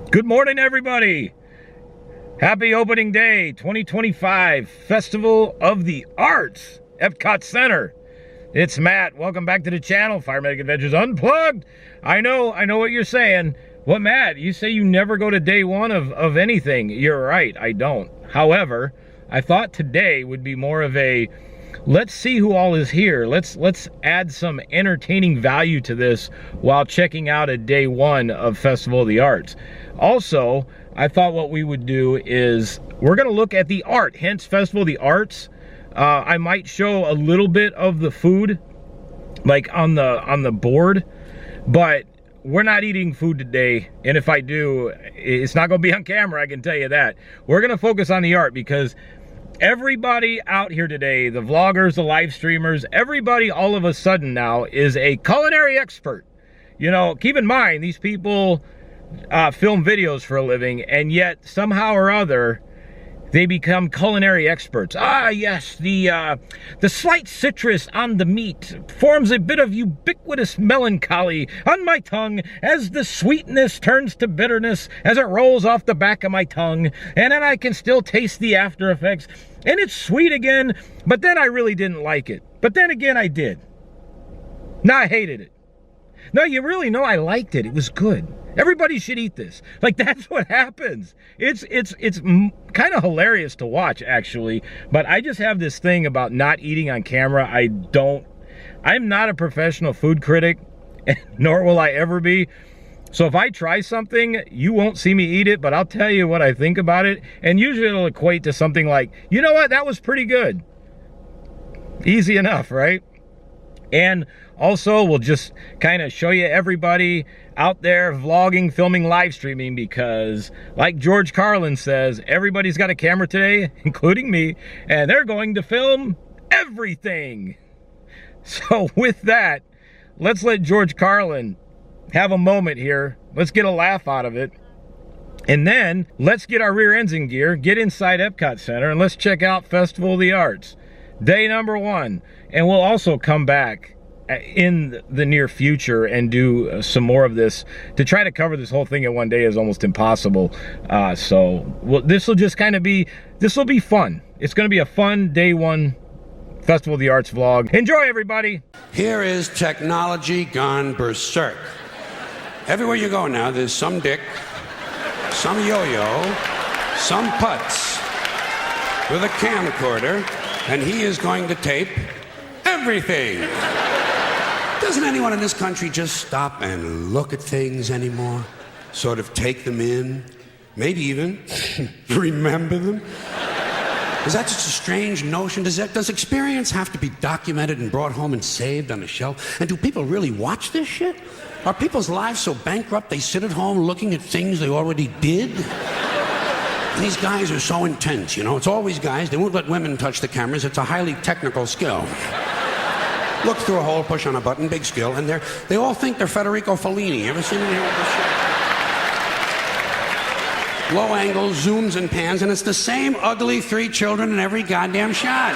Good morning, everybody. Happy opening day 2025 Festival of the Arts, Epcot Center. It's Matt. Welcome back to the channel, Fire Medic Adventures Unplugged. I know what you're saying. What, Matt? You say you never go to day one of anything. You're right, I don't. However, I thought today would be more of a let's see who all is here. Let's add some entertaining value to this while checking out a day one of Festival of the Arts. Also, I thought what we would do is we're going to look at the art, hence Festival of the Arts. I might show a little bit of the food, like on the board, but we're not eating food today. And if I do, it's not going to be on camera, I can tell you that. We're going to focus on the art because everybody out here today, the vloggers, the live streamers, everybody all of a sudden now is a culinary expert. You know, keep in mind, these people film videos for a living, and yet somehow or other they become culinary experts. Ah, yes, the slight citrus on the meat forms a bit of ubiquitous melancholy on my tongue as the sweetness turns to bitterness as it rolls off the back of my tongue, and then I can still taste the after effects, and it's sweet again, but then I really didn't like it. But then again, I did. Now I hated it. No, you really know I liked it. It was good. Everybody should eat this. Like, that's what happens. It's kind of hilarious to watch, actually. But I just have this thing about not eating on camera. I'm not a professional food critic, nor will I ever be. So if I try something, you won't see me eat it, but I'll tell you what I think about it. And usually it'll equate to something like, you know what, that was pretty good. Easy enough, right? And also, we'll just kind of show you everybody out there vlogging, filming, live streaming, because like George Carlin says, everybody's got a camera today, including me, and they're going to film everything. So with that, let's let George Carlin have a moment here. Let's get a laugh out of it. And then let's get our rear ends in gear, get inside Epcot Center, and let's check out Festival of the Arts. Day number one. And we'll also come back in the near future and do some more of this. To try to cover this whole thing in one day is almost impossible. This will just kind of be, this will be fun. It's going to be a fun day one Festival of the Arts vlog. Enjoy, everybody. Here is technology gone berserk. Everywhere you go now, there's some dick, some yo-yo, some putz with a camcorder, and he is going to tape everything. Doesn't anyone in this country just stop and look at things anymore? Sort of take them in? Maybe even remember them? Is that just a strange notion? Does experience have to be documented and brought home and saved on a shelf? And do people really watch this shit? Are people's lives so bankrupt they sit at home looking at things they already did? And these guys are so intense, you know? It's always guys. They won't let women touch the cameras. It's a highly technical skill. Look through a hole, push on a button, big skill, and they all think they're Federico Fellini. You ever seen any of this shit? Low angles, zooms and pans, and it's the same ugly three children in every goddamn shot.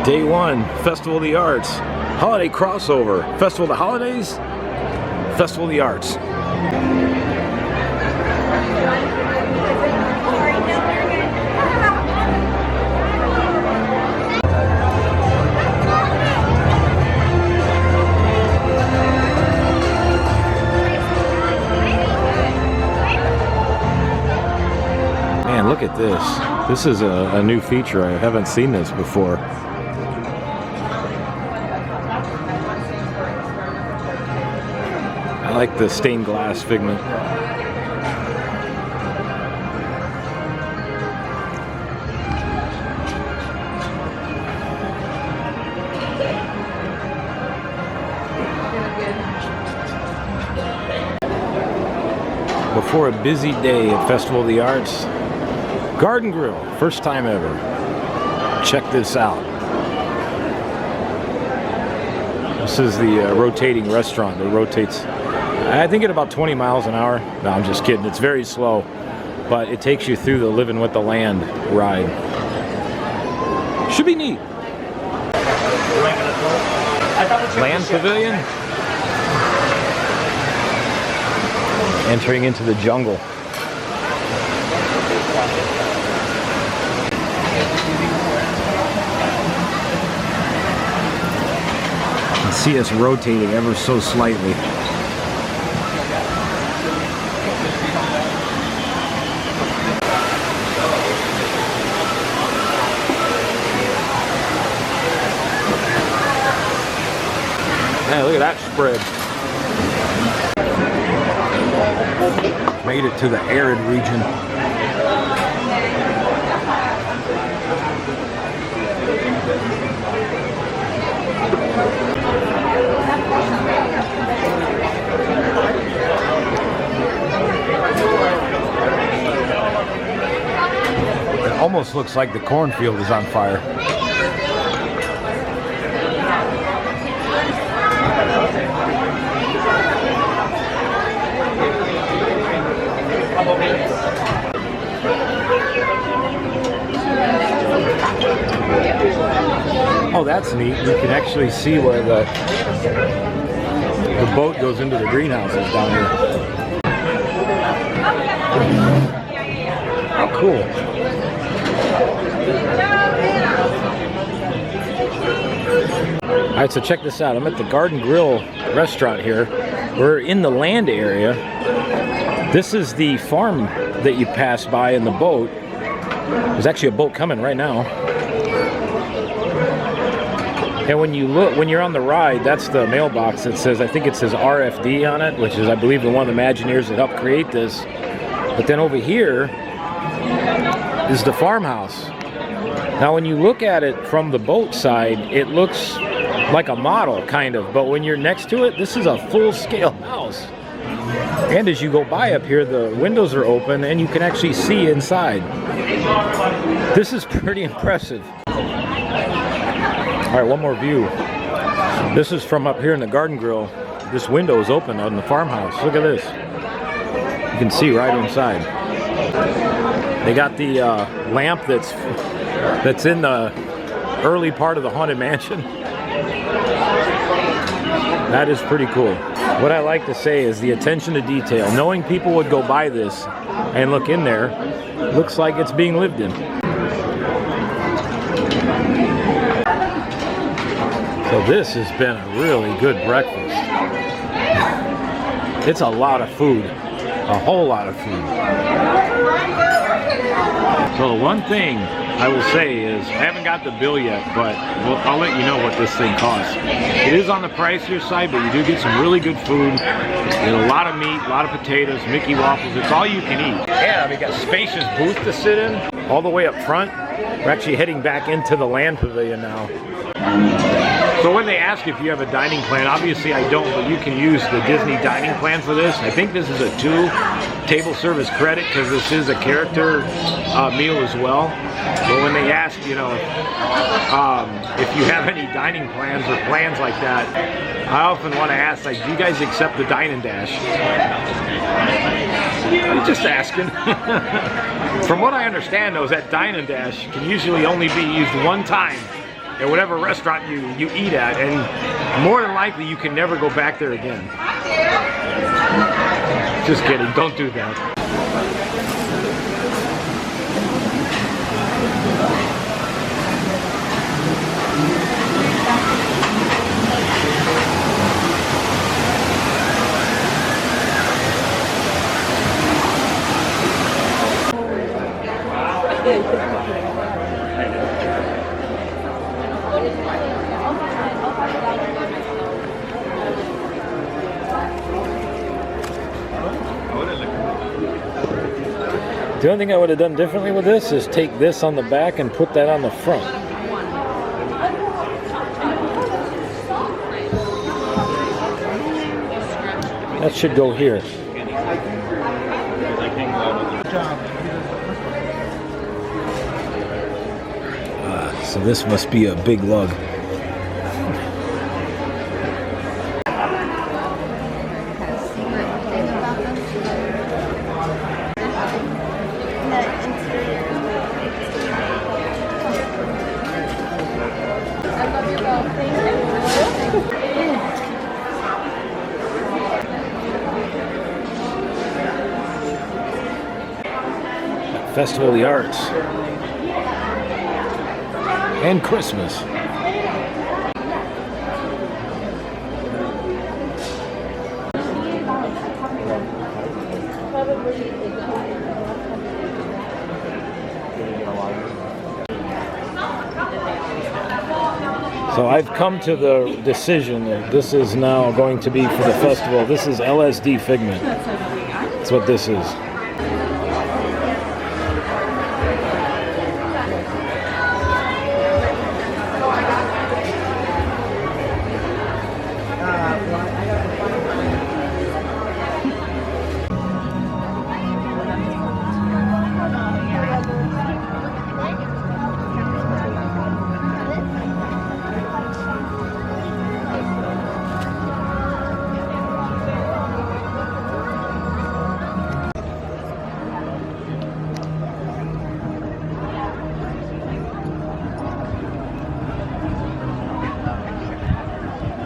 Day one, Festival of the Arts. Holiday crossover. Festival of the Holidays, Festival of the Arts. Man, look at this. This is a new feature. I haven't seen this before. I like the stained glass figment. Before a busy day at Festival of the Arts, Garden Grill, first time ever. Check this out. This is the rotating restaurant that rotates, I think, at about 20 miles an hour. No, I'm just kidding. It's very slow, but it takes you through the Living with the Land ride. Should be neat. Land Pavilion. Entering into the jungle. You can see us rotating ever so slightly. Man, look at that spread. Made it to the arid region. It almost looks like the cornfield is on fire. Oh, that's neat. You can actually see where the boat goes into the greenhouses down here. How cool. All right, so check this out. I'm at the Garden Grill restaurant here. We're in the land area. This is the farm that you pass by in the boat. There's actually a boat coming right now. And when you look, when you're on the ride, that's the mailbox that says, I think it says RFD on it, which is, I believe, the one of the Imagineers that helped create this. But then over here is the farmhouse. Now, when you look at it from the boat side, it looks like a model, kind of. But when you're next to it, this is a full-scale house. And as you go by up here, the windows are open, and you can actually see inside. This is pretty impressive. All right, one more view. This is from up here in the Garden Grill. This window is open on the farmhouse. Look at this. You can see right inside. They got the lamp that's in the early part of the Haunted Mansion. That is pretty cool. What I like to say is the attention to detail. Knowing people would go by this and look in there, looks like it's being lived in. So this has been a really good breakfast. It's a lot of food, a whole lot of food. So the one thing I will say is, I haven't got the bill yet, but I'll let you know what this thing costs. It is on the pricier side, but you do get some really good food. You get a lot of meat, a lot of potatoes, Mickey waffles. It's all you can eat. Yeah, we got a spacious booth to sit in, all the way up front. We're actually heading back into the land pavilion now. So when they ask if you have a dining plan, obviously I don't, but you can use the Disney dining plan for this. I think this is a 2 table service credit because this is a character meal as well. But when they ask, you know, if you have any dining plans or plans like that, I often want to ask, like, do you guys accept the Dine and Dash? I'm just asking. From what I understand, though, is that Dine and Dash can usually only be used one time at whatever restaurant you eat at, and more than likely you can never go back there again. Just kidding, don't do that. The only thing I would have done differently with this is take this on the back and put that on the front. That should go here. So this must be a big lug. Festival of the Arts. And Christmas. So I've come to the decision that this is now going to be for the festival. This is LSD Figment. That's what this is.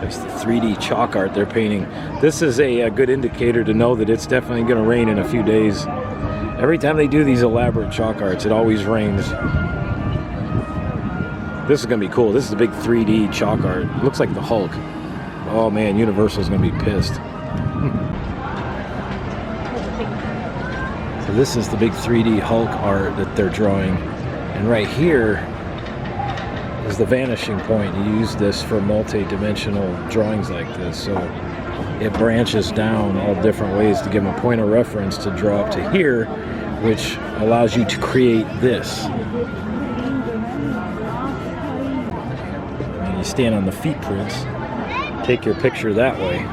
There's the 3D chalk art they're painting. This is a good indicator to know that it's definitely going to rain in a few days. Every time they do these elaborate chalk arts, it always rains. This is going to be cool. This is a big 3D chalk art. It looks like the Hulk. Oh man, Universal's going to be pissed. So this is the big 3D Hulk art that they're drawing. And right here is the vanishing point. You use this for multi-dimensional drawings like this. So it branches down all different ways to give them a point of reference to draw up to here, which allows you to create this. And you stand on the feet prints, take your picture that way.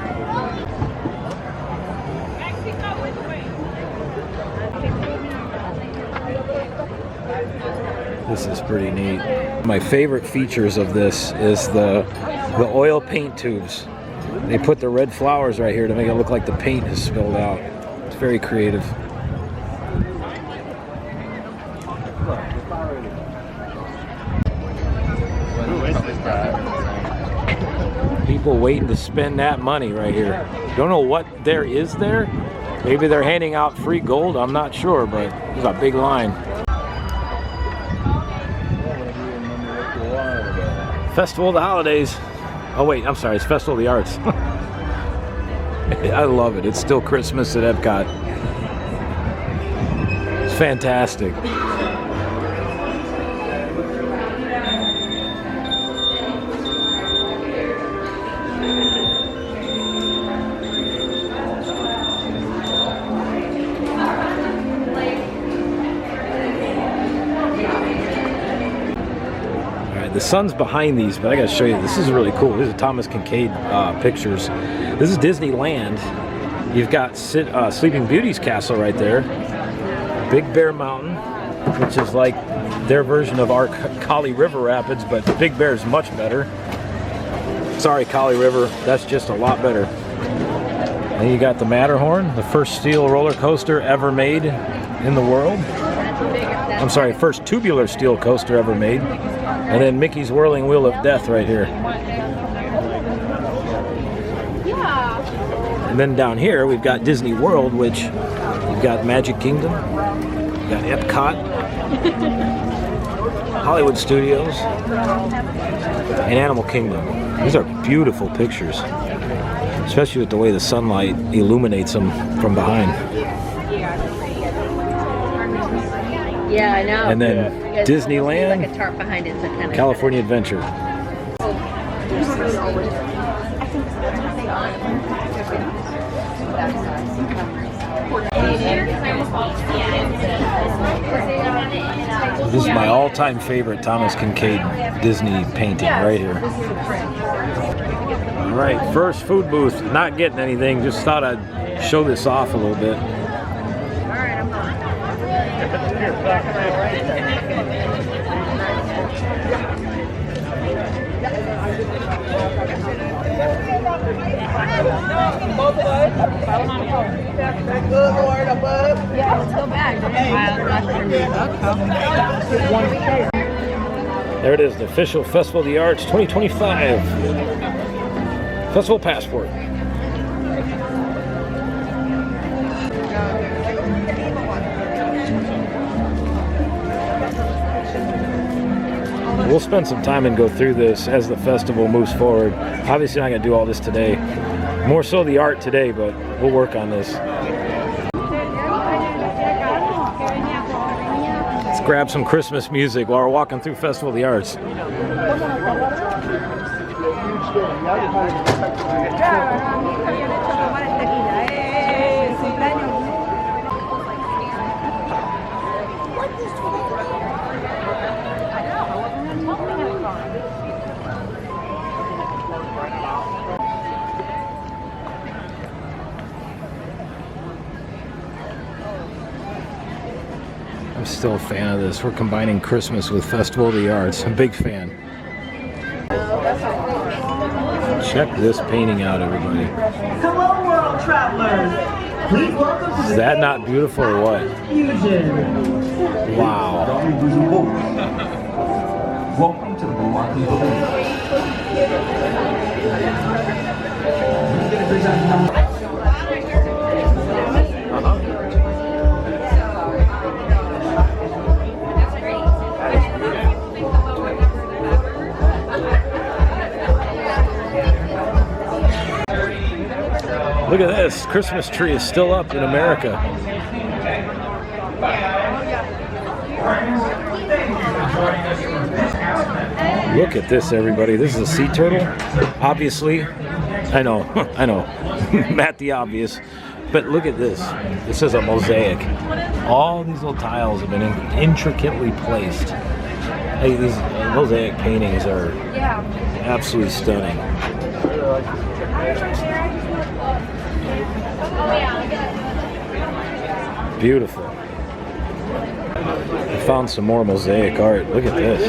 This is pretty neat. My favorite features of this is the oil paint tubes. They put the red flowers right here to make it look like the paint is spilled out. It's very creative. People waiting to spend that money right here. Don't know what there is there. Maybe they're handing out free gold. I'm not sure, but there's a big line. Festival of the Holidays. Oh wait, I'm sorry, it's Festival of the Arts. I love it. It's still Christmas at Epcot. It's fantastic. The sun's behind these, but I gotta show you. This is really cool. This is Thomas Kincaid pictures. This is Disneyland. You've got Sleeping Beauty's castle right there. Big Bear Mountain, which is like their version of our Kali River Rapids, but Big Bear is much better. Sorry, Kali River, that's just a lot better. Then you got the Matterhorn, the first steel roller coaster ever made in the world. I'm sorry, first tubular steel coaster ever made. And then Mickey's Whirling Wheel of Death right here. And then down here we've got Disney World, which you've got Magic Kingdom, you've got Epcot, Hollywood Studios, and Animal Kingdom. These are beautiful pictures, especially with the way the sunlight illuminates them from behind. Yeah, I know. And then Disneyland, like a tarp behind it, so kind of California Adventure. This is my all-time favorite Thomas Kincaid Disney painting right here. All right, first food booth. Not getting anything. Just thought I'd show this off a little bit. Yeah, let's go back. There it is, the official Festival of the Arts 2025 Festival Passport. we'll spend some time and go through this as the festival moves forward. Obviously not going to do all this today. More so the art today, but we'll work on this. Let's grab some Christmas music while we're walking through Festival of the Arts. I'm still a fan of this. We're combining Christmas with Festival of the Arts. I'm a big fan. Check this painting out, everybody. Hello, world travelers. Please welcome to Is that not beautiful or what? Fusion. Wow. Welcome to the Milwaukee Look at this. Christmas tree is still up in America. Look at this, everybody. This is a sea turtle. Obviously. I know. I know. Matt the obvious. But look at this. This is a mosaic. All these little tiles have been intricately placed. Hey, these mosaic paintings are absolutely stunning. Beautiful. I found some more mosaic art. Look at this.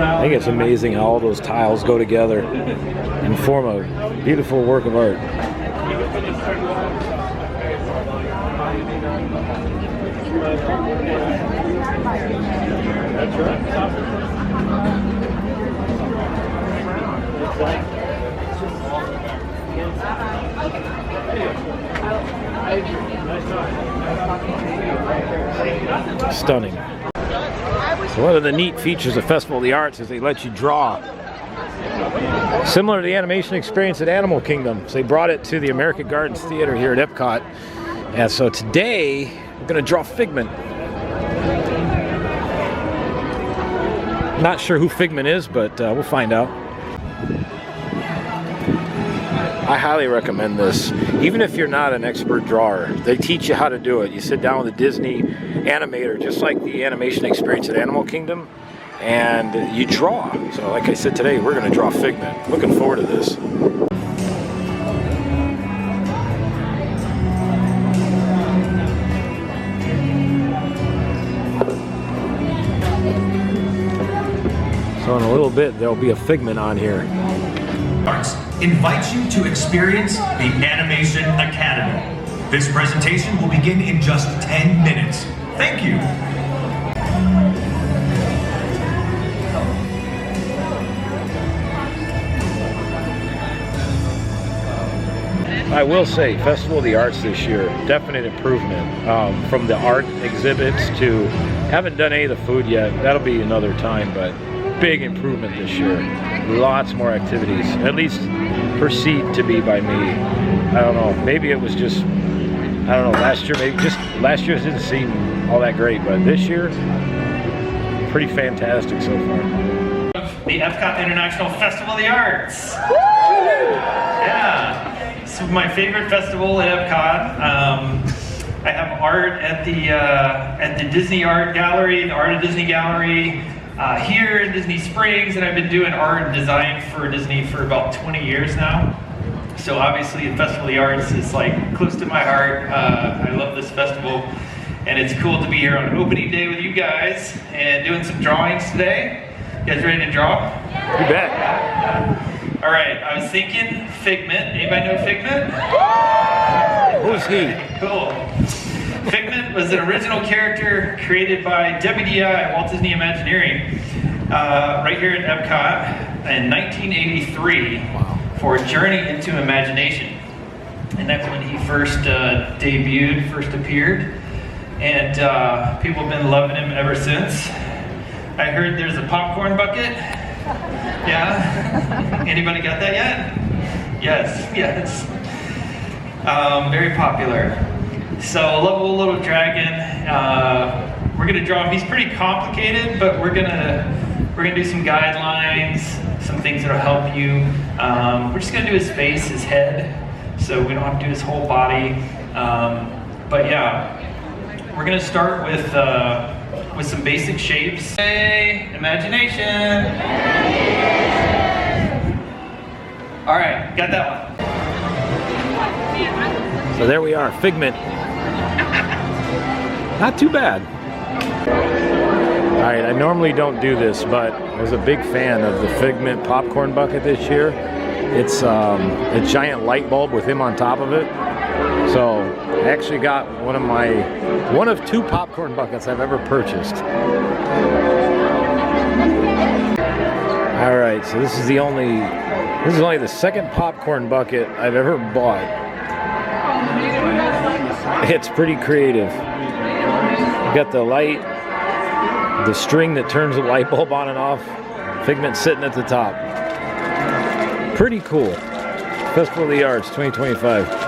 I think it's amazing how all those tiles go together and form a beautiful work of art. Stunning. So one of the neat features of Festival of the Arts is they let you draw. Similar to the animation experience at Animal Kingdom. So they brought it to the American Gardens Theater here at Epcot. And so today, we're going to draw Figment. Not sure who Figment is, but we'll find out. I highly recommend this. Even if you're not an expert drawer, they teach you how to do it. You sit down with a Disney animator, just like the animation experience at Animal Kingdom, and you draw. So like I said today, we're going to draw Figment. Looking forward to this. So in a little bit, there'll be a Figment on here. Arts invites you to experience the Animation Academy. This presentation will begin in just 10 minutes. Thank you. I will say, Festival of the Arts this year, definite improvement from the art exhibits to, haven't done any of the food yet, that'll be another time, but big improvement this year. Lots more activities, at least perceived to be by me. I don't know, maybe it was just, I don't know, last year it didn't seem all that great, but this year, pretty fantastic so far. The Epcot International Festival of the Arts. Woo! Yeah, it's my favorite festival at Epcot. I have art at the Disney Art Gallery, the Art of Disney Gallery, here in Disney Springs, and I've been doing art and design for Disney for about 20 years now. So obviously the Festival of the Arts is like close to my heart. I love this festival, and it's cool to be here on opening day with you guys and doing some drawings today. You guys ready to draw? You bet. All right, I was thinking Figment. Anybody know Figment? Who's he? Cool. Figment was an original character created by WDI, Walt Disney Imagineering, right here at Epcot in 1983 for Journey into Imagination. And that's when he first debuted, first appeared. And people have been loving him ever since. I heard there's a popcorn bucket. Yeah? Anybody got that yet? Yes, yes. Very popular. So, Lovable Little Dragon. We're gonna draw him. He's pretty complicated, but we're gonna do some guidelines, some things that'll help you. We're just gonna do his face, his head, so we don't have to do his whole body. But yeah, we're gonna start with some basic shapes. Hey, imagination. All right, got that one. So there we are, Figment. Not too bad. All right, I normally don't do this, but I was a big fan of the Figment popcorn bucket this year. It's a giant light bulb with him on top of it. So I actually got one of 2 popcorn buckets I've ever purchased. All right, so this is only the second popcorn bucket I've ever bought. It's pretty creative. You got the light, the string that turns the light bulb on and off, Figment sitting at the top. Pretty cool. Festival of the Arts 2025.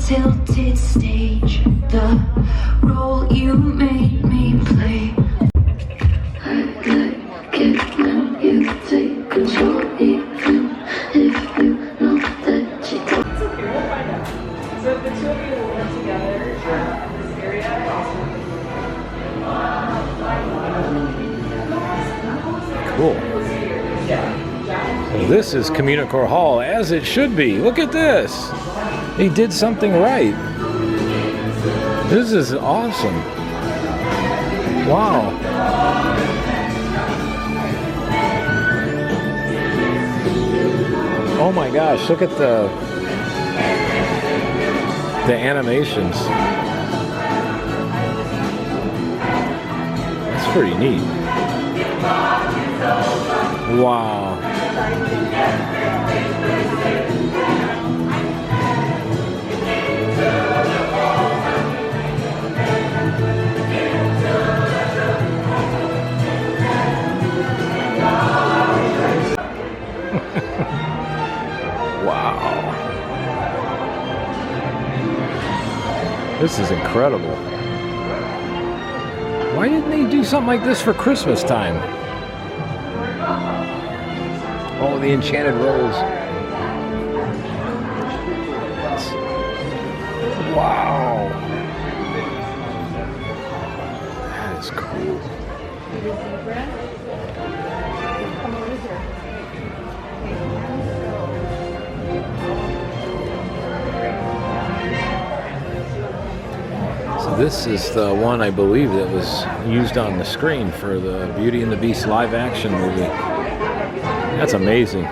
Tilted stage, the role you made me play. I got kicked when you take control, even if you know that you don't. It's okay, we'll find out. So if the two of you will work together in this area, Cool. Well, this is Communicore Hall, as it should be. Look at this. He did something right. This is awesome. Wow. Oh my gosh, look at the animations. That's pretty neat. Wow. Wow. This is incredible. Why didn't they do something like this for Christmas time? Oh, the Enchanted Rose. Wow. That is cool. So this is the one, I believe, that was used on the screen for the Beauty and the Beast live action movie. That's amazing.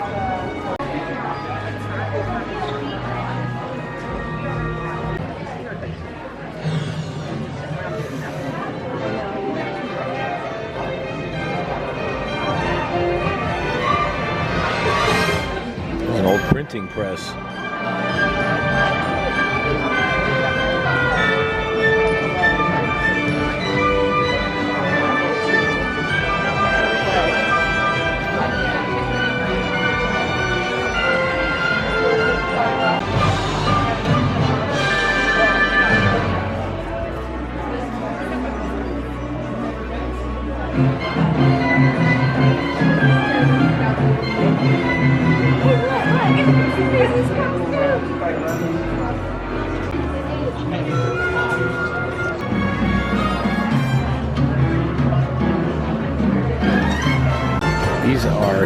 An old printing press. This is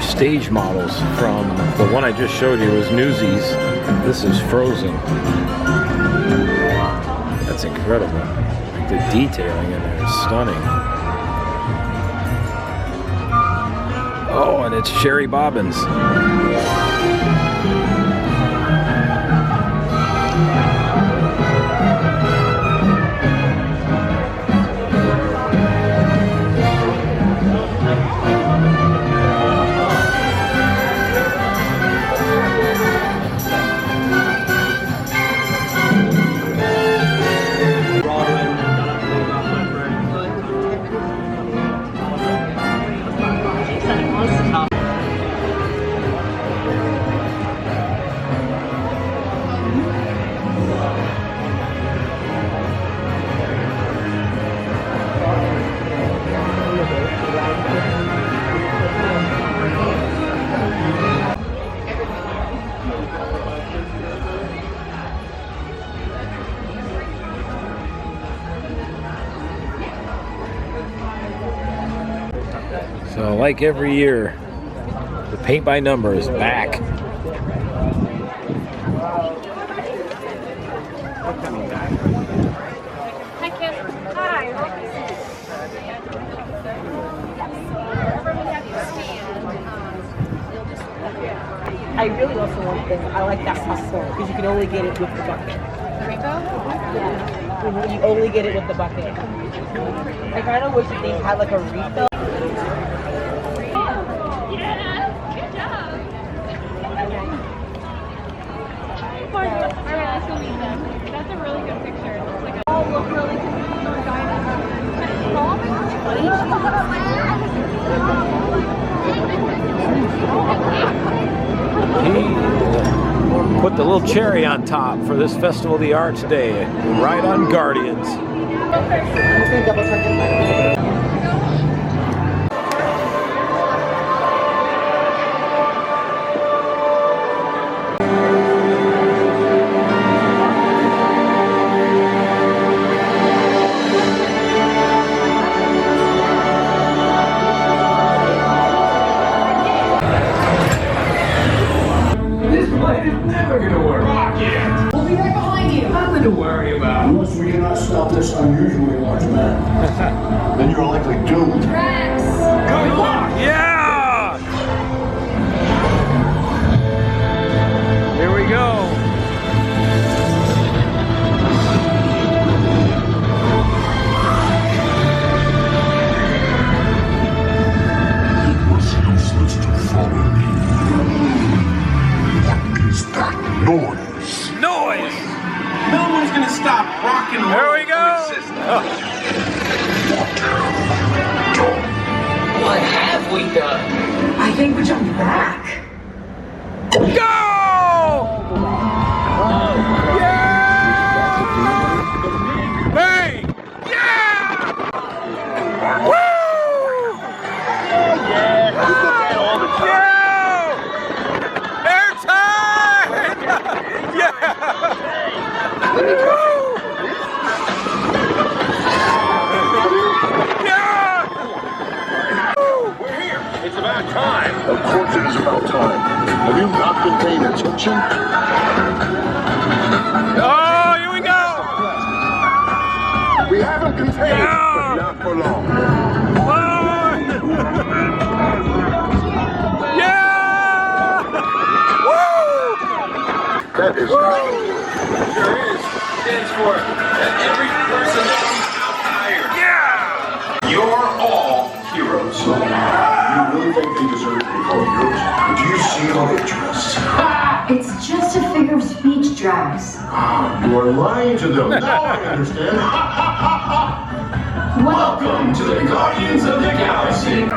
are stage models from the one I just showed you was Newsies. This is Frozen. That's incredible. The detailing in there is stunning. Oh, and it's Sherry Bobbins. So like every year, the paint by number is back. Hi, Kim. Hi. I really also want this. I like that popcorn because you can only get it with the bucket. Yeah. You only get it with the bucket. I kind of wish that they had like a refill. That's a really good picture. It looks like a look really confused on He put the little cherry on top for this Festival of the Arts Day, right on Guardians. Unless we cannot stop this unusually large man, then you're likely doomed. Good luck! Yeah! Here we go. It was useless to follow me. What is that noise? Noise! No one's gonna stop rock and roll. There we go. What have we done? I think we jumped back. Go! Yeah! Bang! Yeah! Woo! Yeah! Airtime! Yeah! It's about time. Of course it is about time. Have you not been paying attention? Oh, here we go! We haven't been paying, but not for long. Yeah! Woo! That is Sure is. Stands for that every person comes out tired. Yeah! You're all heroes. You really think they deserve to be called heroes? Do you see how they dress? It's just a figure of speech, Drax. You are lying to them. Now I understand. Welcome to the Guardians of the Galaxy.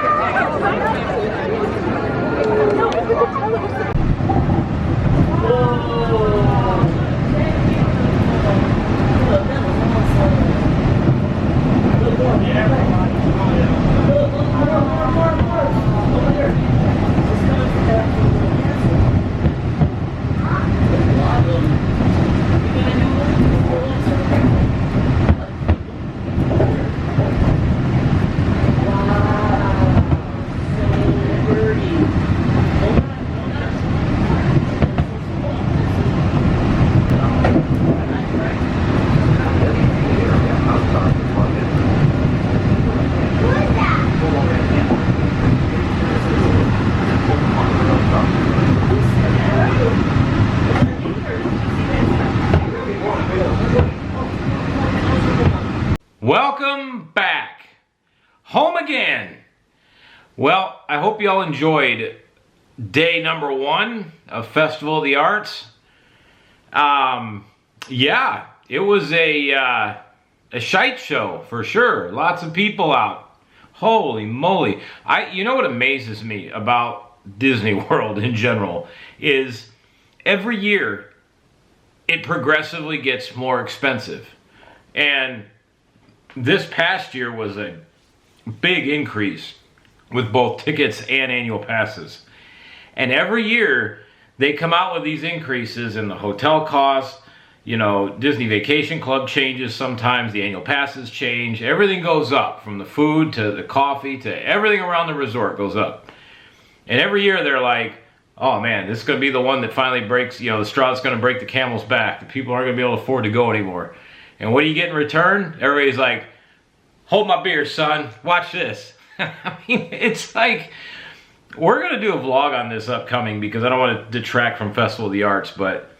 Welcome back. Home again. Well, I hope y'all enjoyed day number 1 of Festival of the Arts. Yeah, it was a shite show for sure. Lots of people out. Holy moly. You know what amazes me about Disney World in general is every year it progressively gets more expensive. And this past year was a big increase with both tickets and annual passes. And every year they come out with these increases in the hotel costs. You know, Disney Vacation Club changes sometimes, the annual passes change. Everything goes up, from the food to the coffee to everything around the resort goes up. And every year they're like, oh man, this is going to be the one that finally breaks, you know, the straw that's going to break the camel's back. The people aren't going to be able to afford to go anymore. And what do you get in return? Everybody's like, hold my beer, son. Watch this. I mean, it's like, we're going to do a vlog on this upcoming because I don't want to detract from Festival of the Arts, but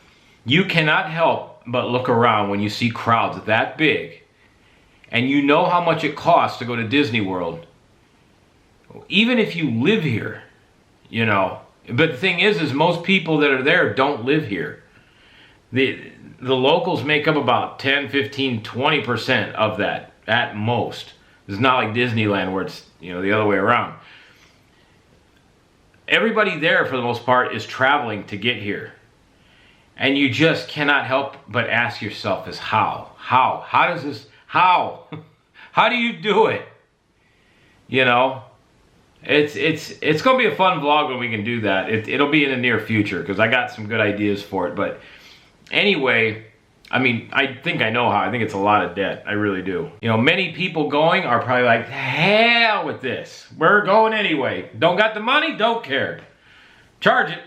you cannot help but look around when you see crowds that big and you know how much it costs to go to Disney World. Even if you live here, you know. But the thing is most people that are there don't live here. The locals make up about 10, 15, 20% of that at most. It's not like Disneyland where it's, you know, the other way around. Everybody there for the most part is traveling to get here. And you just cannot help but ask yourself is how does this, how do you do it? You know, it's going to be a fun vlog when we can do that. It'll be in the near future because I got some good ideas for it. But anyway, I mean, I think I know how. I think it's a lot of debt. I really do. You know, many people going are probably like, hell with this. We're going anyway. Don't got the money? Don't care. Charge it.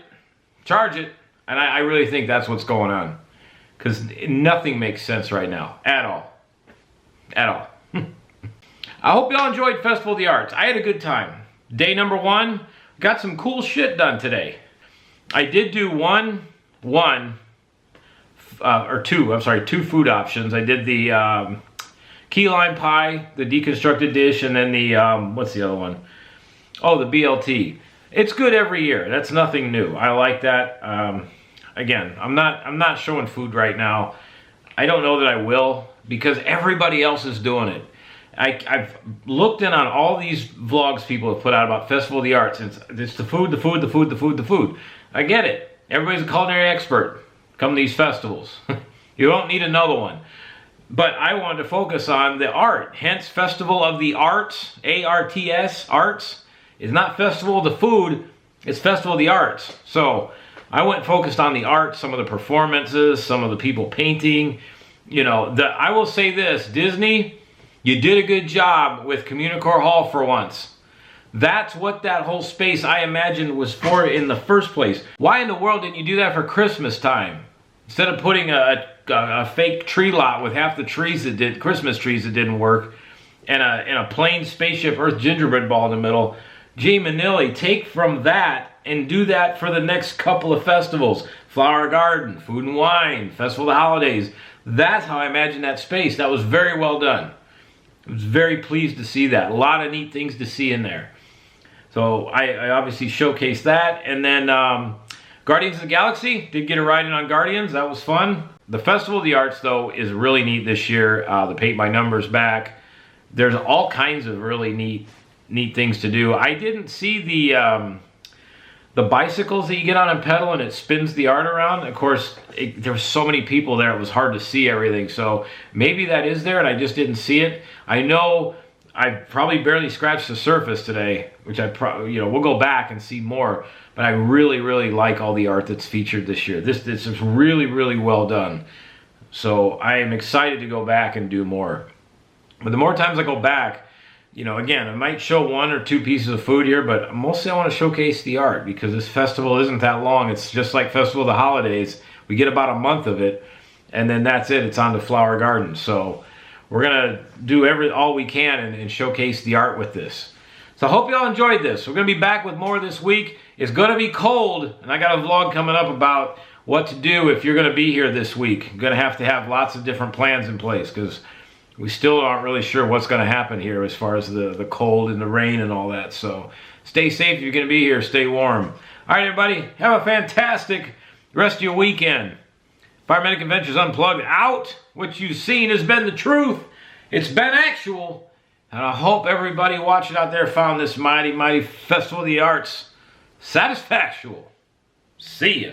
Charge it. And I really think that's what's going on. Because nothing makes sense right now. At all. At all. I hope y'all enjoyed Festival of the Arts. I had a good time. Day number 1. Got some cool shit done today. I did do two food options. I did the key lime pie, the deconstructed dish, and then the, what's the other one? Oh, the BLT. It's good every year. That's nothing new. I like that. Again, I'm not showing food right now. I don't know that I will because everybody else is doing it. I've looked in on all these vlogs people have put out about Festival of the Arts. It's the food, the food, the food, the food, the food. I get it. Everybody's a culinary expert. Come to these festivals. You don't need another one. But I wanted to focus on the art. Hence, Festival of the Arts, A-R-T-S, Arts. It's not Festival of the Food, it's Festival of the Arts. So I went and focused on the art, some of the performances, some of the people painting. You know, I will say this, Disney, you did a good job with Communicore Hall for once. That's what that whole space I imagined was for in the first place. Why in the world didn't you do that for Christmas time? Instead of putting a fake tree lot with half the trees that did, Christmas trees that didn't work, and a plain spaceship Earth gingerbread ball in the middle. Gee Manili, take from that and do that for the next couple of festivals. Flower Garden, Food and Wine, Festival of the Holidays. That's how I imagined that space. That was very well done. I was very pleased to see that. A lot of neat things to see in there. So I obviously showcased that. And then Guardians of the Galaxy, did get a ride in on Guardians. That was fun. The Festival of the Arts, though, is really neat this year. The Paint by Numbers back. There's all kinds of really neat things to do. I didn't see the bicycles that you get on and pedal and it spins the art around. Of course, there were so many people there, it was hard to see everything. So maybe that is there and I just didn't see it. I know I probably barely scratched the surface today, which I probably, you know, we'll go back and see more. But I really, really like all the art that's featured this year. This is really, really well done. So I am excited to go back and do more. But the more times I go back, you know, again, I might show 1 or 2 pieces of food here, but mostly I want to showcase the art because this festival isn't that long. It's just like Festival of the Holidays. We get about a month of it, and then that's it. It's on to Flower Garden. So we're going to do all we can and showcase the art with this. So I hope y'all enjoyed this. We're going to be back with more this week. It's going to be cold, and I got a vlog coming up about what to do if you're going to be here this week. You're going to have lots of different plans in place because we still aren't really sure what's going to happen here as far as the cold and the rain and all that. So stay safe if you're going to be here. Stay warm. All right, everybody. Have a fantastic rest of your weekend. Fire Medic Adventures Unplugged out. What you've seen has been the truth. It's been actual. And I hope everybody watching out there found this mighty, mighty Festival of the Arts satisfactual. See ya.